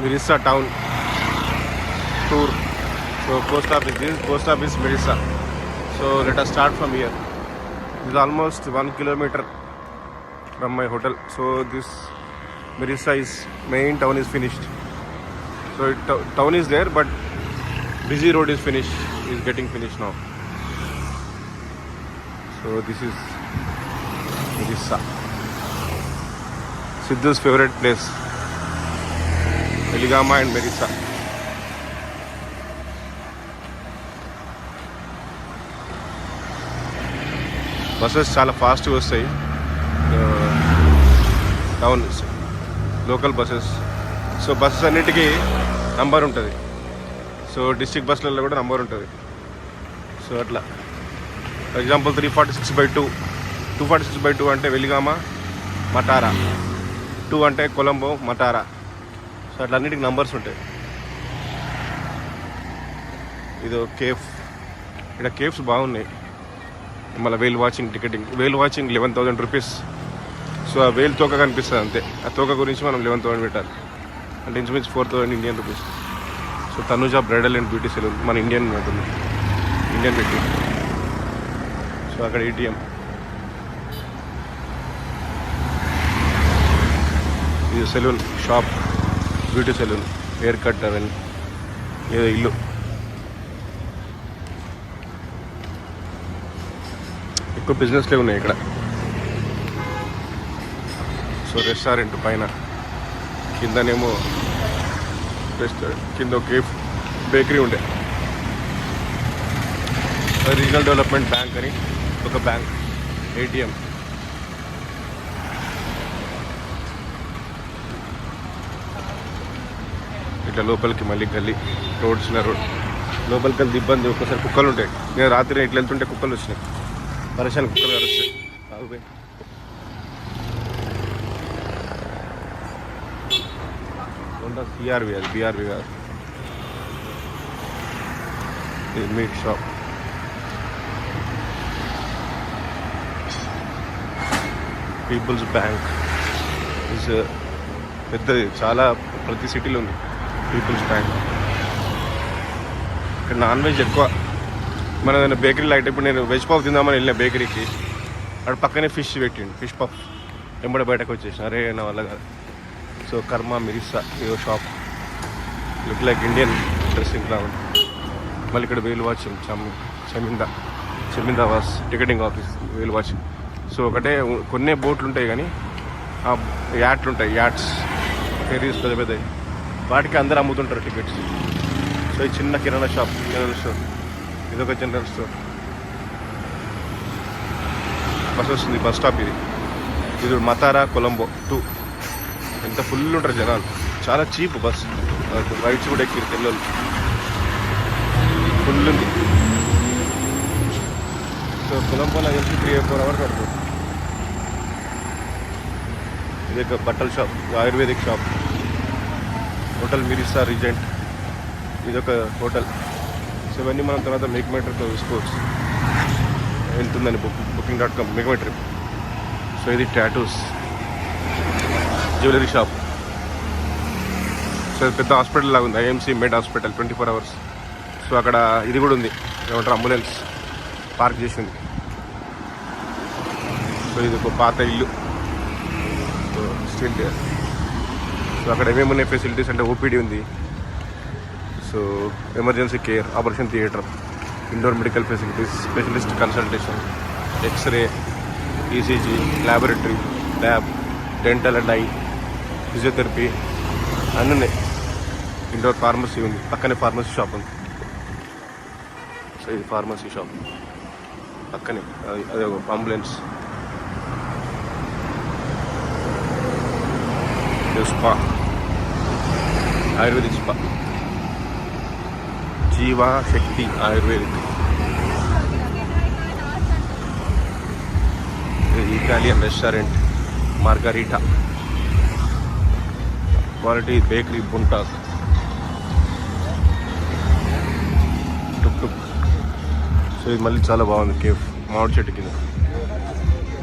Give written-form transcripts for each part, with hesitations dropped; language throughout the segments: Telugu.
Mirissa town tour. So post office, this is post office Mirissa. So let us start from here. This is almost 1 kilometer from my hotel. So this Mirissa is main town is finished. So town is there, but busy road is finished. Is getting finished now. So this is Mirissa, Sidhu's favorite place. Veligama and Mirissa. Buses చాలా ఫాస్ట్గా వస్తాయి. Town local buses. So buses అన్నిటికీ నంబర్ ఉంటుంది. సో డిస్ట్రిక్ట్ బస్సులలో కూడా నంబర్ ఉంటుంది. సో అట్లా ఫర్ ఎగ్జాంపుల్ 346/2, 246/2 అంటే వెలిగామ మటారా, 2 అంటే కొలంబో మటారా. సో అట్లా అన్నిటికి నంబర్స్ ఉంటాయి. ఇది కేఫ్. ఇక్కడ కేఫ్స్ బాగున్నాయి. మళ్ళీ వేల్ వాచింగ్ టికెటింగ్. వేల్ వాచింగ్ 11,000 రూపీస్. సో ఆ వేలు తోక కనిపిస్తుంది అంతే. ఆ తోక గురించి మనం 11,000 పెట్టాలి. అంటే ఇంచుమించు 4,000 Indian rupees. So Tanuja bridal and beauty salon మన ఇండియన్ ఉంటుంది, ఇండియన్ పెట్టి. సో అక్కడ ఏటీఎం. ఇది salon shop, beauty salon, haircut అవన్నీ. ఏదో ఇల్లు. ఎక్కువ బిజినెస్లే ఉన్నాయి ఇక్కడ. సో రెస్టారెంట్ పైన, కిందనేమో రెస్టారెంట్, కింద కేఫ్, బేకరీ ఉండే. రీజనల్ డెవలప్మెంట్ బ్యాంక్ అని ఒక బ్యాంక్, ఏటీఎం. ఇట్లా లోపలికి మళ్ళీ గల్లీ, రోడ్స్లో రోడ్ లోపలికి వెళ్తే ఇబ్బంది. ఒక్కసారి కుక్కలు ఉంటాయి. నేను రాత్రి ఇట్లా వెళ్తుంటే కుక్కలు వచ్చినాయి. పరేషాన్ కుక్కలు కరుస్తాయి. బాగుపోయి సిఆర్వి, అది బీఆర్వి కాదు. ఇది meat shop. People's bank is పెద్దది, చాలా ప్రతి సిటీలో ఉంది పీపుల్స్ బ్యాంక్. ఇక్కడ నాన్ వెజ్ ఎక్కువ. మన బేకరీలో అయితే ఇప్పుడు నేను వెజ్ పఫ్ తిందామని వెళ్ళిన బేకరీకి, అక్కడ పక్కనే ఫిష్ పెట్టిండు, ఫిష్ పఫ్. ఎంబడే బయటకు వచ్చేసిన, అరే నా వల్ల కాదు. సో కర్మ మిరిస్సా ఏదో shop, look like Indian dressing లా ఉంది. మళ్ళీ ఇక్కడ whale watching, Chaminda Vaas ticketing office, whale watching. So ఒకటే కొన్నే బోట్లు ఉంటాయి కానీ ఆ యాట్లు ఉంటాయి, యాట్స్, ఫెరీస్ పెద్ద పెద్దవి, వాటికి అందరూ అమ్ముతుంటారు టికెట్స్. సో ఈ చిన్న కిరాణా షాప్, జనరల్ స్టోర్. ఇదొక జనరల్ స్టోర్. బస్ వస్తుంది, బస్ స్టాప్ ఇది. ఇది మతారా కొలంబో 2. ఎంత ఫుల్ ఉంటారు జనాలు. చాలా చీప్ బస్. రైడ్స్ కూడా ఎక్కి తెల్లలు ఫుల్ ఉంది. సో కొలంబోలో కలిసి 3-4 అవర్స్ పడుతుంది. ఇది ఒక బట్టల shop, ayurvedic shop. Hotel Mirissa regent, ఇదొక హోటల్. సో ఇవన్నీ మనం తర్వాత మేక్మేటర్తో చూసుకోవచ్చు వెళ్తుందని. booking.com మేక్మేటర్. సో ఇది టాటూస్, జ్యువెలరీ షాప్. సో పెద్ద హాస్పిటల్ లాగా ఉంది, IMC med hospital, 24 hours. So అక్కడ ఇది కూడా ఉంది, ఏమంటారు, అంబులెన్స్ పార్క్ చేసింది. సో ఇది ఒక పాత ఇల్లు. So still day. సో అక్కడ ఏమేమి ఉన్నాయి ఫెసిలిటీస్ అంటే ఓపీడీ ఉంది. So emergency care, operation theatre, indoor medical facilities, specialist consultation, x-ray, ECG, laboratory, lab, dental and eye, physiotherapy అన్నీ ఉన్నాయి. ఇండోర్ ఫార్మసీ ఉంది, పక్కనే ఫార్మసీ షాప్ ఉంది. సో ఇది ఫార్మసీ షాప్ పక్కనే. అదే ఒక ambulance. Spa, ayurvedic spa, Jeeva Shakti ayurvedic. Italian restaurant margarita, quality bakery బుంటాస్, టుక్ టుక్. సో ఇది మళ్ళీ చాలా బాగుంది కేఫ్, మామిడి చెట్టు కింద,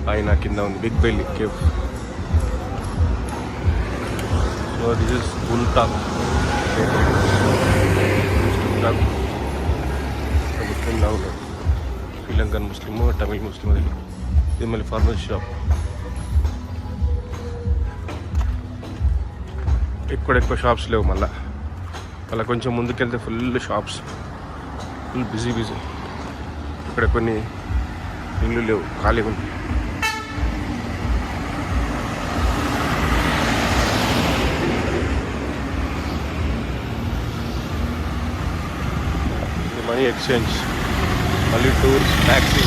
పైన కింద ఉంది. Big belly cafe. So this is గుంటాక్ ముస్లిం లా ఉన్నాడు, శ్రీలంకన్ ముస్లిం, తమిళ్ ముస్లిం. అది ఇది మళ్ళీ ఫార్మల్ షాప్. ఎక్కువ షాప్స్ లేవు. మళ్ళీ కొంచెం ముందుకెళ్తే ఫుల్ షాప్స్, ఫుల్ బిజీ. ఇక్కడ కొన్ని ఇల్లు లేవు, ఖాళీ ఉంది. మనీ ఎక్స్చేంజ్, మళ్ళీ టూర్స్, ట్యాక్సీ.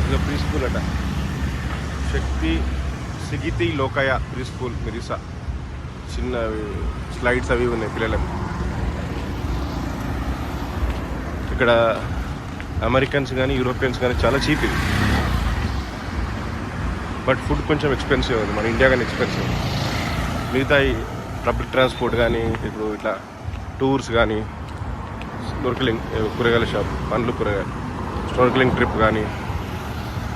ఇక ప్రీ స్కూల్ అట, శక్తి సిగితి లోకయ ప్రీ స్కూల్ మిరిసా. చిన్న స్లైడ్స్ అవి ఉన్నాయి పిల్లలకు. ఇక్కడ అమెరికన్స్ కానీ యూరోపియన్స్ కానీ చాలా చీప్ ఇది. బట్ ఫుడ్ కొంచెం ఎక్స్పెన్సివ్ అది, మన ఇండియా కానీ ఎక్స్పెన్సివ్. మిగతా పబ్లిక్ ట్రాన్స్పోర్ట్ కానీ, ఇప్పుడు ఇట్లా టూర్స్ కానీ, స్నోర్కెలింగ్ కూరగాయల షాప్, పండ్లు కూరగాయలు, స్నోర్కెలింగ్ ట్రిప్ కానీ,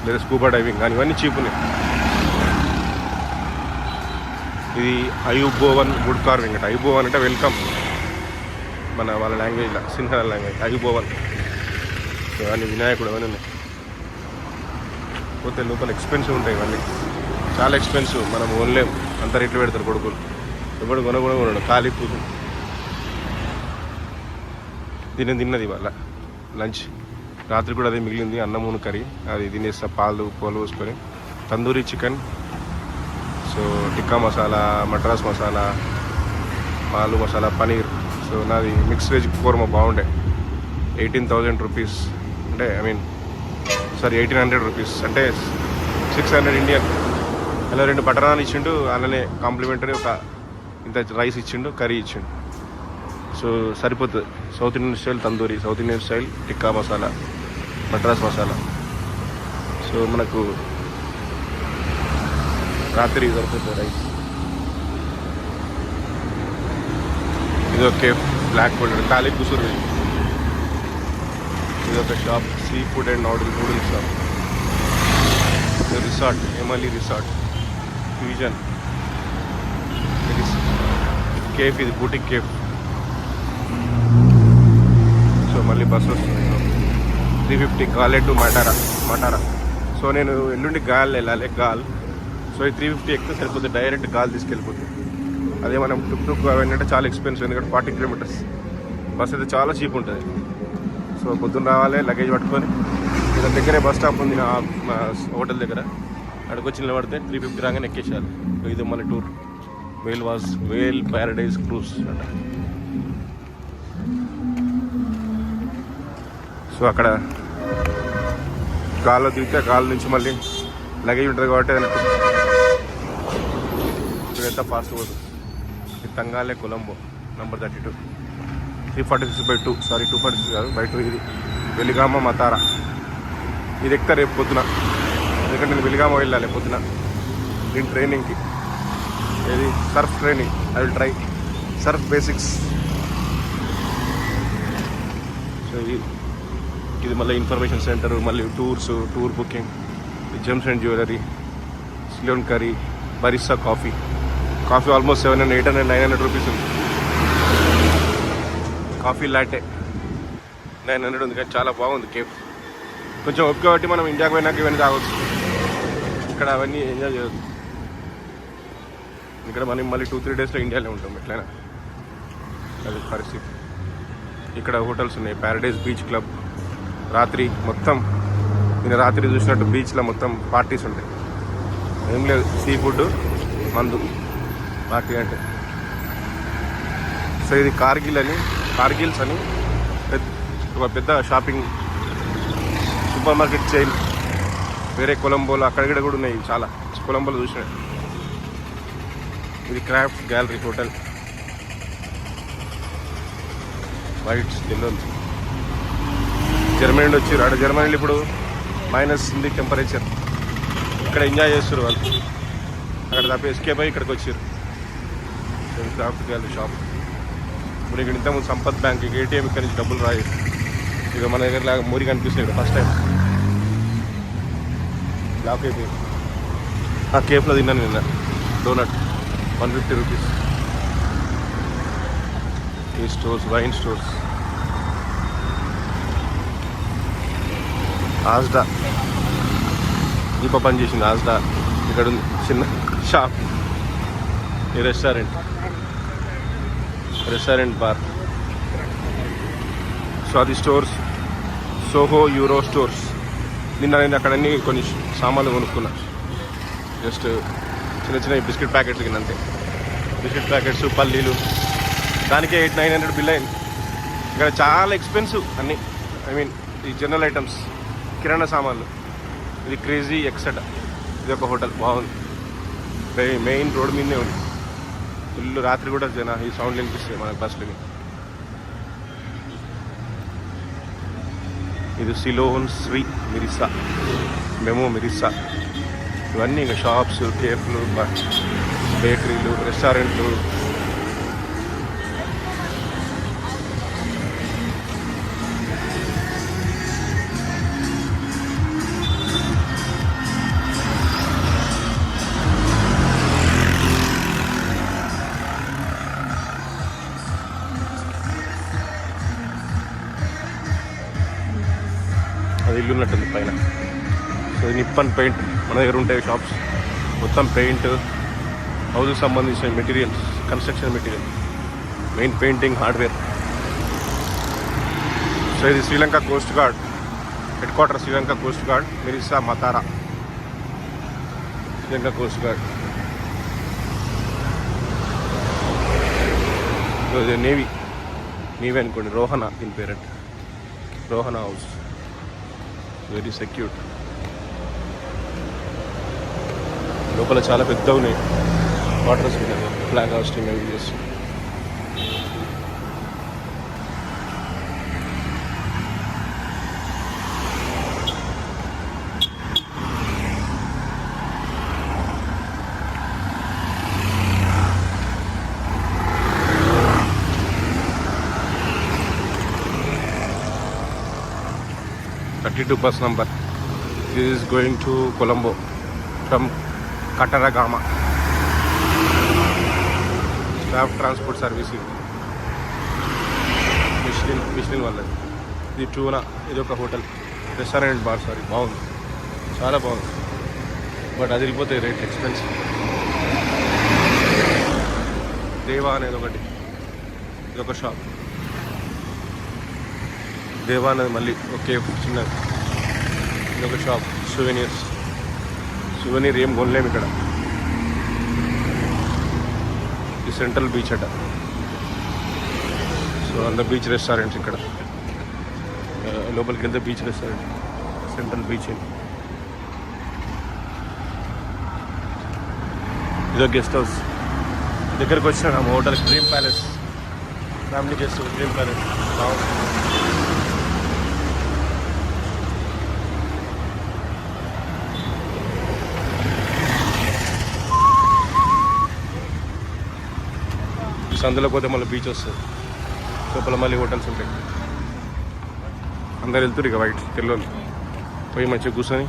లేదా స్కూబా డైవింగ్ కానీ, ఇవన్నీ చీప్ ఉన్నాయి. ఇది అయూబోవన్ వుడ్ కార్వింగ్ అంటే, అయూబోవన్ అంటే వెల్కమ్ మన వాళ్ళ లాంగ్వేజ్లో, సిన్హల లాంగ్వేజ్ అయూబోవన్. ఇవన్నీ వినాయకుడు అవన్నీ ఉన్నాయి. పోతే లోపల ఎక్స్పెన్సివ్ ఉంటాయి ఇవన్నీ, చాలా ఎక్స్పెన్సివ్. మనం ఓన్లే అంత రేట్లు పెడతారు కొడుకులు. ఎప్పుడు కొనకూడదు, ఖాళీ కూర్చుని తిన్నది ఇవాళ లంచ్. రాత్రి కూడా అదే మిగిలింది, అన్నమూను కర్రీ. అది తినేస్తా, పాలు పోసుకొని. తందూరి చికెన్, సో టిక్కా మసాలా, మద్రాస్ మసాలా, ఆలు మసాలా, పనీర్. సో నాది మిక్స్ వెజ్ కూర్మ బాగుండే. 18,000 రూపీస్ అంటే, 1800 రూపీస్ అంటే 600 ఇండియన్. అలా 2 బటర్ నాన్ ఇచ్చిండు, అలానే కాంప్లిమెంటరీ ఒక ఇంత రైస్ ఇచ్చిండు, కర్రీ ఇచ్చిండు. సో సరిపోతుంది. South Indian style tandoori, south Indian style tikka masala, Madras masala. So మనకు రాత్రి సరిపోతుంది రైస్. ఇది ఒక కేఫ్, బ్లాక్ గోల్డ్ ఖాళీ కూర్చుంది. ఇది ఒక shop, sea food and noodles shop. Resort, ఎమలీ రిసార్ట్, ఫ్యూజన్ కేఫ్. ఇది బూటిక్ కేఫ్. సో మళ్ళీ బస్సు వస్తుంది. 350 గాలే టు మటారా. సో నేను ఎల్లుండి గాల్ వెళ్ళాలి, గాల్. సో ఈ 350 ఎక్కితే సరిపోతుంది, డైరెక్ట్ గాల్ తీసుకెళ్ళిపోతుంది. అదే మనం టుక్ అవన్నీ అంటే చాలా ఎక్స్పెన్సివ్, ఎందుకంటే 40 కిలోమీటర్స్. బస్ అయితే చాలా చీప్ ఉంటుంది. సో పొద్దున్న రావాలి, లగేజ్ పట్టుకొని. ఇక్కడ దగ్గరే బస్ స్టాప్ ఉంది మా హోటల్ దగ్గర, అక్కడికి వచ్చి నిలబడితే 350 రాగానే ఎక్కేసారు. ఇది మన టూర్ వేల్ ప్యారడైజ్ క్రూజ్ అంట. సో అక్కడ గాల్లో దిగితే గాల్ నుంచి మళ్ళీ లగేజ్ ఉంటుంది కాబట్టి ఇప్పుడైతే ఫాస్ట్ పోతుంది. ఇది తంగాలే కొలంబో నంబర్ 32, 346/2. సారీ 246 కాదు, బై 2. ఇది వెలిగామ మతారా. ఇది ఎక్కుతా రేపు పొద్దున, ఎందుకంటే నేను వెలిగామ వెళ్ళాలి పొద్దున దీని ట్రైనింగ్కి. ఇది surf training, I will try surf basics. So ఇది మళ్ళీ ఇన్ఫర్మేషన్ సెంటర్, మళ్ళీ tour booking, gems and jewellery, స్లోన్ curry, barista coffee almost 700, 800, 900 rupees ఉంది. కాఫీ లాటే 900 ఉంది, కానీ చాలా బాగుంది కేఫ్. కొంచెం ఒక్క కాబట్టి మనం ఇండియాకి పోయినాక ఇవన్నీ తాగొచ్చు. ఇక్కడ అవన్నీ ఎంజాయ్ చేయొచ్చు. ఇక్కడ మనం మళ్ళీ 2-3 డేస్లో ఇండియాలో ఉంటాం ఎట్లయినా, అది పరిస్థితి. ఇక్కడ హోటల్స్ ఉన్నాయి, ప్యారడైజ్ బీచ్ క్లబ్. రాత్రి మొత్తం నేను రాత్రి చూసినట్టు బీచ్లో మొత్తం పార్టీస్ ఉంటాయి. ఏం లేదు, సీ ఫుడ్, మందు, పార్టీ అంటే. సో ఇది కార్గిల్స్ అని ఒక పెద్ద షాపింగ్ సూపర్ మార్కెట్ చైన్. వేరే కొలంబోలో అక్కడిక్కడ కూడా ఉన్నాయి చాలా. కొలంబోలో చూసిన. ఇది క్రాఫ్ట్ గ్యాలరీ హోటల్, వైట్స్ దిల్లోన్. జర్మనీ నుండి వచ్చారు. అక్కడ జర్మనీలో ఇప్పుడు మైనస్ ఉంది టెంపరేచర్. ఇక్కడ ఎంజాయ్ చేస్తారు వాళ్ళు. అక్కడ తప్ప ఎస్కేప్ అయ్యి ఇక్కడికి వచ్చారు. Craft gallery shop. ఇప్పుడు ఇక్కడ ఇంతకుముందు సంపత్ బ్యాంక్ ఏటీఎం ఇక్కడ నుంచి డబ్బులు రాయి. ఇక మన దగ్గర లాగా మోరీ కనిపిస్తుంది ఇక్కడ ఫస్ట్ టైం. లాక్ అయిపోయింది. ఆ కేఫ్లో తిన్నాను నిన్న donut. 150 rupees. Tea stores, wine stores. ఆజ్డా దీప పని చేసింది. ఆజ్డా ఇక్కడ ఉంది చిన్న షాప్. ఈ రెస్టారెంట్ బార్. సో అది స్టోర్స్. Soho Euro stores. నిన్న నేను అక్కడ అన్ని కొన్ని సామాన్లు కొనుక్కున్నా. జస్ట్ చిన్న చిన్న బిస్కెట్ ప్యాకెట్స్ కింద అంతే. బిస్కెట్ ప్యాకెట్స్, పల్లీలు, దానికే 800-900 బిల్ అయింది. ఇక్కడ చాలా ఎక్స్పెన్సివ్ అన్నీ. ఐ మీన్ ఈ జనరల్ ఐటమ్స్, కిరాణా సామాన్లు. ఇది క్రేజీ ఎక్సెట్. ఇది ఒక హోటల్ బాగుంది. మెయిన్ రోడ్ మీదనే ఉంది. ఫుల్ రాత్రి కూడా ఈ సౌండ్ వినిపిస్తుంది మనకు బస్సులకి. ఇది సిలోన్ శ్రీ మిరిసా, మెమో మిరిసా. ఇవన్నీ ఇంకా షాప్స్, కేఫ్లు, బేకరీలు, రెస్టారెంట్లు. అది ఇల్లు ఉన్నట్టుంది పైన. సో నిప్పన్ పెయింట్ మన దగ్గర ఉంటాయి షాప్స్. మొత్తం పెయింట్, హౌస్కి సంబంధించిన materials, construction material, main painting, hardware. So ఇది Sri Lanka coast guard headquarter. Sri Lanka coast guard Mirissa Matara, Sri Lanka coast guard. So ఇది నేవీ అనుకోండి. రోహనా దీని parent. Rohana house. Very secured. లోపల చాలా పెద్ద ఉన్నాయి వాటర్స్ మీద. ఫ్లాగ్ హాస్టింగ్ అవి చేసి. bus number. This is going to Colombo from Kataragama. Staff transport service. Michelin వాళ్ళది. ఇది టూనా. ఇది ఒక హోటల్, రెస్టారెంట్, బార్. సారీ, బాగుంది, చాలా బాగుంది. బట్ అది వెళ్ళిపోతే రేట్ ఎక్స్పెన్సివ్. దేవా అనేది ఒకటి, ఇది ఒక షాప్. దేవా అనేది మళ్ళీ ఒకే చిన్నది. ఇది ఒక షాప్. సువెనీర్ ఏం కొనలేము ఇక్కడ. ఈ సెంట్రల్ బీచ్ అట. సో అంత బీచ్ రెస్టారెంట్స్ ఇక్కడ. లోపలికి వెళ్తే బీచ్ రెస్టారెంట్, సెంట్రల్ బీచ్. ఇదో గెస్ట్ హౌస్. దగ్గరకు వచ్చిన మా hotel dream palace, family guest house, dream palace. సందులో పోతే మళ్ళీ బీచ్ వస్తుంది. లోపల మళ్ళీ హోటల్స్ ఉంటాయి. అందరు వెళ్తారు ఇక వైట్ తెల్లోళ్ళు. పోయి మంచిగా కూర్చొని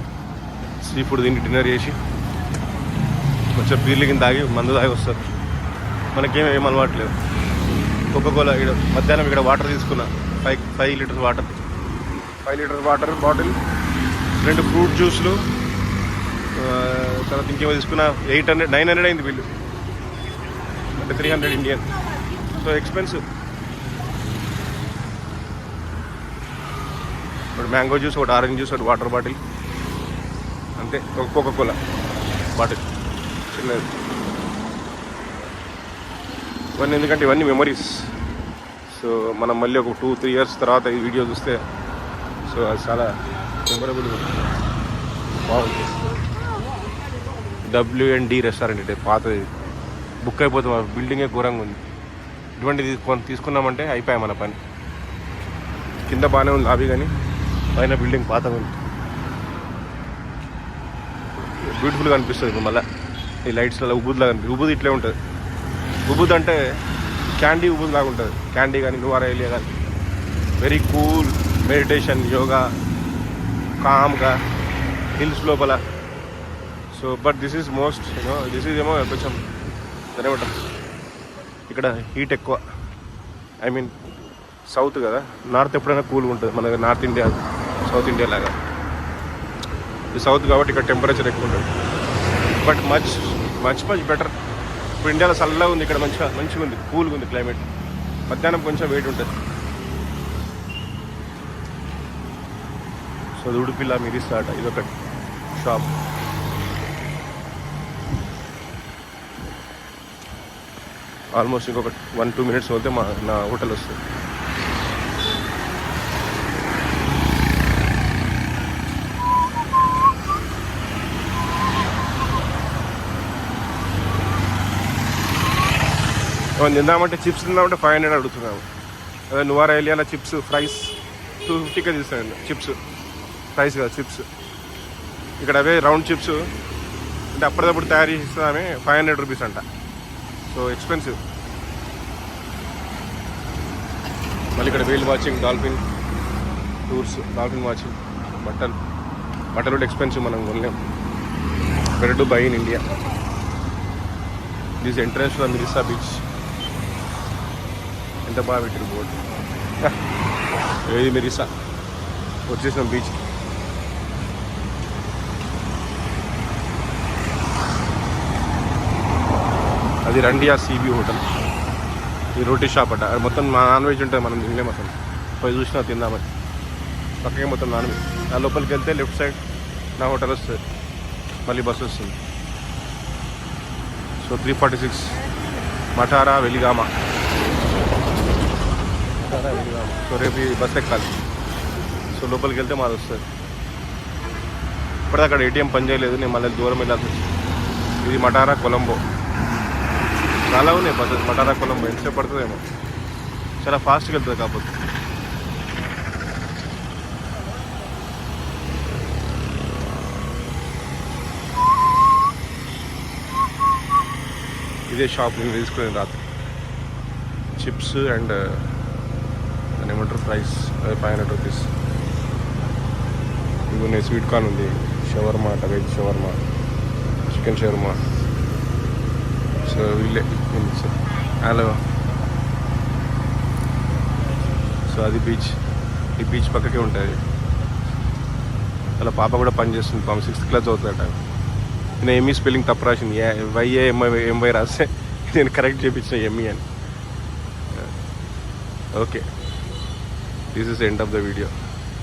సీ ఫుడ్ తిని డిన్నర్ చేసి మంచిగా బీర్లు కింద తాగి మందు తాగి వస్తారు. మనకేం అలవాట్లేదు. కోకోకోలా ఇక్కడ మధ్యాహ్నం ఇక్కడ వాటర్ తీసుకున్నా. 5 litres water. 5 litres water bottle, 2 fruit జ్యూస్లు, తర్వాత ఇంకేమో తీసుకున్నా. 900 అయింది బిల్లు. అంటే 300 ఇండియన్. So expensive. ఒకటి మ్యాంగో జ్యూస్, ఒకటి ఆరెంజ్ జ్యూస్, ఒకటి వాటర్ బాటిల్ అంతే. ఒక కోకోకోలా బాటిల్ చిన్నది. ఇవన్నీ ఎందుకంటే ఇవన్నీ మెమరీస్. సో మనం మళ్ళీ ఒక 2-3 ఇయర్స్ తర్వాత ఈ వీడియో చూస్తే సో అది చాలా మెమరబుల్ బాగుంది. W&D రెస్టారెంట్ అంటే పాతది, బుక్ అయిపోతుంది. మా బిల్డింగే ఘోరంగా ఉంది. ఇటువంటిది తీసుకున్నామంటే అయిపోయాయి మన పని. కింద బాగానే ఉంది లాబీ, కానీ పైన బిల్డింగ్ పాతగా ఉంది. బ్యూటిఫుల్గా అనిపిస్తుంది. మళ్ళీ ఈ లైట్స్లలో ఉబుద్లాగా అనిపిస్తుంది. ఉబుద్ ఇట్లే ఉంటుంది. ఉబుద్ అంటే క్యాండీ ఉబుద్ లాగా ఉంటుంది. క్యాండీ కానీ నువారేలియా కానీ వెరీ కూల్. మెడిటేషన్, యోగా, కామ్గా హిల్స్ లోపల. So but this is most this is ఏమో కొంచెం సరే ఉంటాం. ఇక్కడ హీట్ ఎక్కువ, ఐ మీన్ సౌత్ కదా, నార్త్ ఎప్పుడైనా కూల్గా ఉంటుంది. మన నార్త్ ఇండియా సౌత్ ఇండియా లాగా ఇది సౌత్ కాబట్టి ఇక్కడ టెంపరేచర్ ఎక్కువ ఉంటుంది. But much much much better. ఇప్పుడు ఇండియాలో చల్లగా ఉంది, ఇక్కడ మంచిగా ఉంది, కూల్గా ఉంది క్లైమేట్. మధ్యాహ్నం కొంచెం వేడి ఉంటుంది. సో అది ఉడుపిలా మిరిస్తా అట, ఇదొక షాప్. ఆల్మోస్ట్ ఇంకొక 1-2 minutes పోతే నా హోటల్ వస్తుంది. తిందామంటే చిప్స్ తిందామంటే 500 అడుగుతున్నాము. అదే నువారా ఏలియాలో చిప్స్ ఫ్రైస్ 250కే తీస్తాను. చిప్స్ ఫ్రైస్ కదా, చిప్స్. ఇక్కడ అవే రౌండ్ చిప్స్ అంటే అప్పటిదప్పుడు తయారు చేసి ఇస్తామే, 500 రూపీస్ అంట. So expensive. మళ్ళీ ఇక్కడ whale watching, dolphin tours, dolphin watching, బట్టలు కూడా ఎక్స్పెన్సివ్, మనం కొనలేం. Better to buy in India. This entrance to Mirissa beach. ఎంత బాగా పెట్టారు బోర్డు. ఏది మిరిస్తా వచ్చేసిన బీచ్. అది రండియా సీబీ హోటల్. ఈ రోటీ షాప్ అట. అది మొత్తం నాన్ వెజ్ ఉంటుంది, మనం తినలేము అసలు. పోయి చూసినా తిందామని. పక్కకే మొత్తం నాన్ వెజ్. ఆ లోపలికి వెళ్తే లెఫ్ట్ సైడ్ నా హోటల్ వస్తుంది, మళ్ళీ బస్సు వస్తుంది. సో 346 మఠారా వెలిగామ. సో రేపు బస్ ఎక్కాలి. సో లోపలికి వెళ్తే మాది వస్తుంది. ఇప్పటిదాకా అక్కడ ఏటీఎం పని చేయలేదు, నేను మళ్ళీ దూరం వెళ్ళాల్సి వచ్చింది. ఇది మఠారా కొలంబో. చాలా ఉన్నాయి బస్సెస్ మఠారా కొలంబో. ఎంతసేపు పడుతుందేమో, చాలా ఫాస్ట్గా వెళ్తుంది. కాకపోతే ఇదే షాప్ నేను తీసుకుని రాత్రి. చిప్స్ అండ్ దాని ఏమంటారు ప్రైస్, 500 రూపీస్. ఇవి స్వీట్ కార్న్ ఉంది, షవర్మా అట, veg shawarma, chicken shawarma. So వీళ్ళే హలో. సో అది బీచ్. ఈ బీచ్ పక్కకే ఉంటుంది. అలా పాప కూడా పనిచేస్తుంది, పాప 6th class చదువుతుందట. నేను ఎంఈ స్పెల్లింగ్ తప్పు రాసింది, ఎంవై రాస్తే నేను కరెక్ట్ చేయించిన ఎంఈ అని. Okay, this is end of the video.